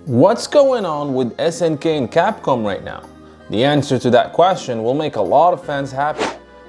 What's going on with SNK and Capcom right now? The answer to that question will make a lot of fans happy.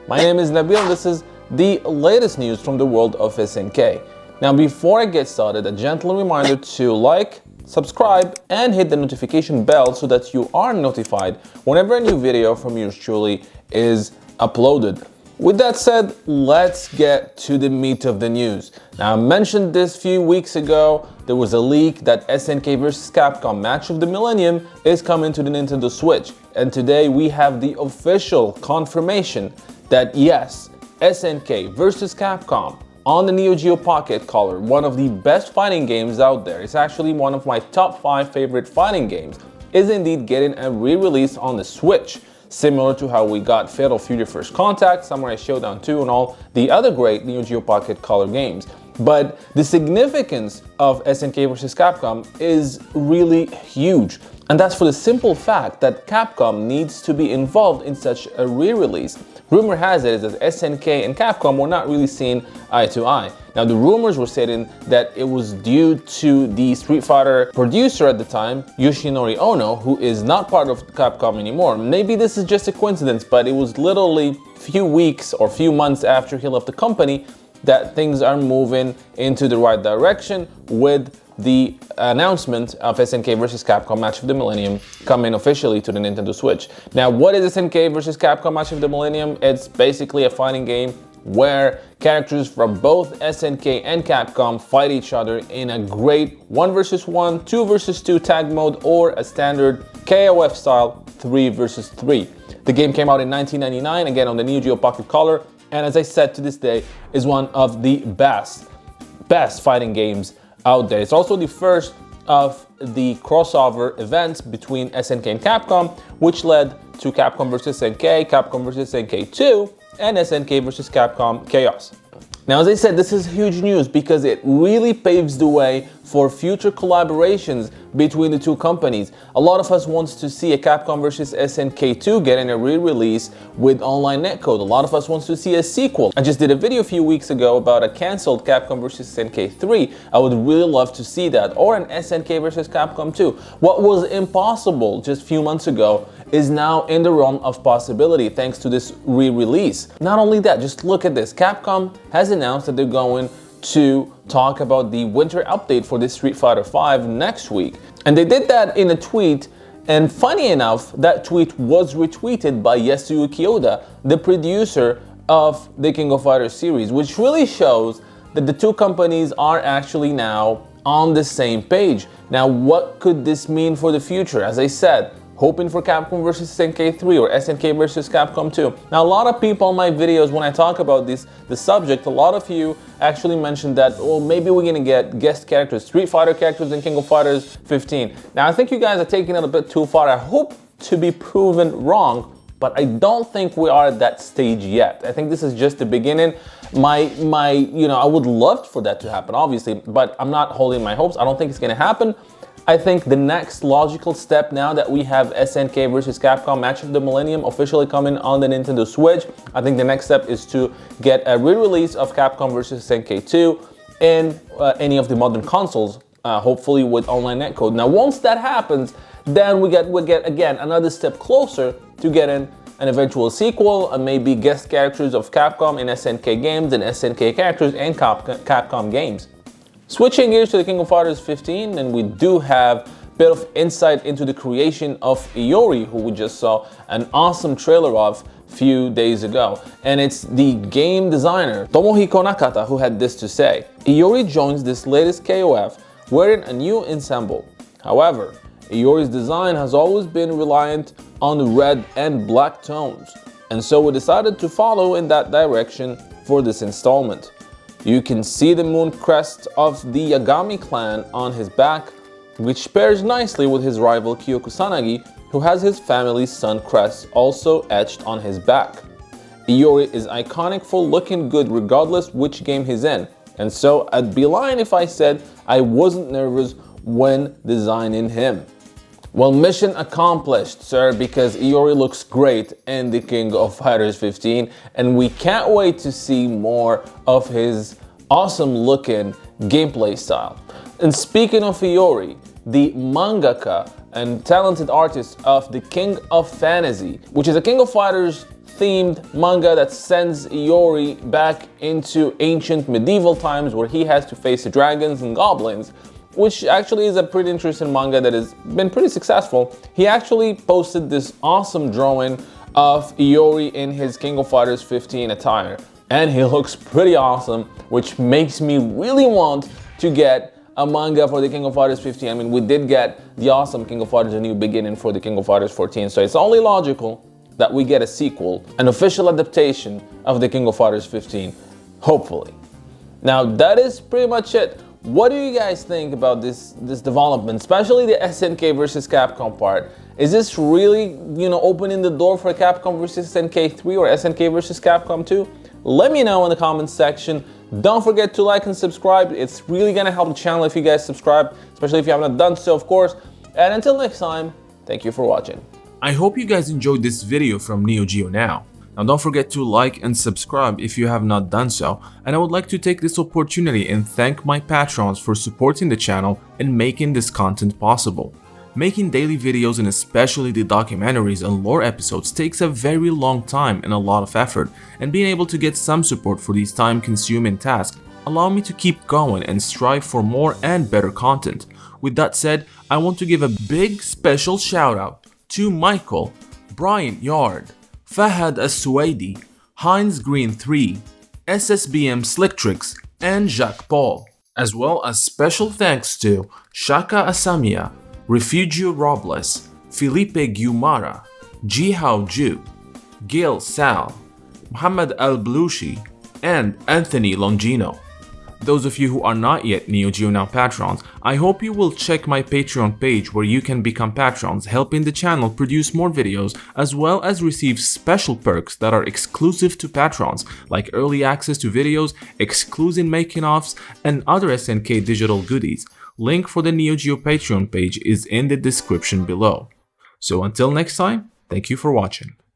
My name is Nabil and this is the latest news from the world of SNK. Now before I get started, a gentle reminder to like, subscribe and hit the notification bell so that you are notified whenever a new video from yours truly is uploaded. With that said, let's get to the meat of the news. Now I mentioned this a few weeks ago. There was a leak that SNK vs Capcom Match of the Millennium is coming to the Nintendo Switch. And today we have the official confirmation that yes, SNK vs Capcom on the Neo Geo Pocket Color, one of the best fighting games out there. It's actually one of my top 5 favorite fighting games, is indeed getting a re-release on the Switch. Similar to how we got Fatal Fury First Contact, Samurai Showdown 2 and all the other great Neo Geo Pocket Color games. But the significance of SNK vs Capcom is really huge. And that's for the simple fact that Capcom needs to be involved in such a re-release. Rumor has it that SNK and Capcom were not really seen eye to eye. Now the rumors were stating that it was due to the Street Fighter producer at the time, Yoshinori Ono, who is not part of Capcom anymore. Maybe this is just a coincidence, but it was literally few weeks or few months after he left the company that things are moving into the right direction with the announcement of SNK vs Capcom Match of the Millennium coming officially to the Nintendo Switch. Now, what is SNK vs Capcom Match of the Millennium? It's basically a fighting game where characters from both SNK and Capcom fight each other in a great 1 vs 1, 2 vs 2 tag mode, or a standard KOF style 3 vs 3. The game came out in 1999, again on the Neo Geo Pocket Color, and as I said, to this day is one of the best fighting games out there. It's also the first of the crossover events between SNK and Capcom, which led to Capcom vs SNK, Capcom vs SNK 2, and SNK vs Capcom Chaos. Now, as I said, this is huge news because it really paves the way for future collaborations between the two companies. A lot of us wants to see a Capcom vs SNK 2 getting a re-release with online netcode. A lot of us wants to see a sequel. I just did a video a few weeks ago about a cancelled Capcom vs SNK 3. I would really love to see that. Or an SNK vs Capcom 2. What was impossible just a few months ago is now in the realm of possibility thanks to this re-release. Not only that, just look at this. Capcom has announced that they're going to talk about the winter update for this Street Fighter V next week. And they did that in a tweet, and funny enough, that tweet was retweeted by Yasuyuki Oda, the producer of the King of Fighters series, which really shows that the two companies are actually now on the same page. Now, what could this mean for the future? As I said, hoping for Capcom vs SNK 3 or SNK vs Capcom 2. Now, a lot of people on my videos, when I talk about the subject, a lot of you actually mentioned that, well, maybe we're gonna get guest characters, Street Fighter characters in King of Fighters 15. Now, I think you guys are taking it a bit too far. I hope to be proven wrong, but I don't think we are at that stage yet. I think this is just the beginning. I would love for that to happen, obviously, but I'm not holding my hopes. I don't think it's gonna happen. I think the next logical step, now that we have SNK vs Capcom Match of the Millennium officially coming on the Nintendo Switch, I think the next step is to get a re-release of Capcom vs SNK 2 in any of the modern consoles, hopefully with online netcode. Now, once that happens, then we get again another step closer to getting an eventual sequel and maybe guest characters of Capcom in SNK games and SNK characters in Capcom games. Switching gears to the King of Fighters 15, and we do have a bit of insight into the creation of Iori, who we just saw an awesome trailer of a few days ago. And it's the game designer, Tomohiko Nakata, who had this to say. Iori joins this latest KOF wearing a new ensemble. However, Iori's design has always been reliant on the red and black tones, and so we decided to follow in that direction for this installment. You can see the moon crest of the Yagami clan on his back, which pairs nicely with his rival Kyo Kusanagi, who has his family's sun crest also etched on his back. Iori is iconic for looking good regardless which game he's in, and so I'd be lying if I said I wasn't nervous when designing him. Well, mission accomplished, sir, because Iori looks great in the King of Fighters 15, and we can't wait to see more of his awesome looking gameplay style. And speaking of Iori, the mangaka and talented artist of the King of Fantasy, which is a King of Fighters themed manga that sends Iori back into ancient medieval times where he has to face dragons and goblins, which actually is a pretty interesting manga that has been pretty successful. He actually posted this awesome drawing of Iori in his King of Fighters 15 attire, and he looks pretty awesome, which makes me really want to get a manga for the King of Fighters 15. I mean, we did get the awesome King of Fighters A New Beginning for the King of Fighters 14, so it's only logical that we get a sequel, an official adaptation of the King of Fighters 15, hopefully. Now, that is pretty much it. What do you guys think about this development, especially the SNK versus Capcom part? Is this really, opening the door for Capcom versus SNK 3 or SNK versus Capcom 2? Let me know in the comments section. Don't forget to like and subscribe. It's really gonna help the channel if you guys subscribe, especially if you haven't done so, of course. And until next time, thank you for watching. I hope you guys enjoyed this video from Neo Geo Now. Now don't forget to like and subscribe if you have not done so, and I would like to take this opportunity and thank my patrons for supporting the channel and making this content possible. Making daily videos and especially the documentaries and lore episodes takes a very long time and a lot of effort, and being able to get some support for these time-consuming tasks allow me to keep going and strive for more and better content. With that said, I want to give a big special shout out to Michael, Brian Yard, Fahad As-Suwaidi, Heinz Green 3, SSBM Slicktricks, and Jacques Paul, as well as special thanks to Shaka Asamiya, Refugio Robles, Felipe Guimara, Jihao Ju, Gil Sal, Muhammad Al-Blushi, and Anthony Longino. Those of you who are not yet Neo Geo Now patrons, I hope you will check my Patreon page where you can become patrons, helping the channel produce more videos as well as receive special perks that are exclusive to patrons, like early access to videos, exclusive making-offs, and other SNK digital goodies. Link for the Neo Geo Patreon page is in the description below. So until next time, thank you for watching.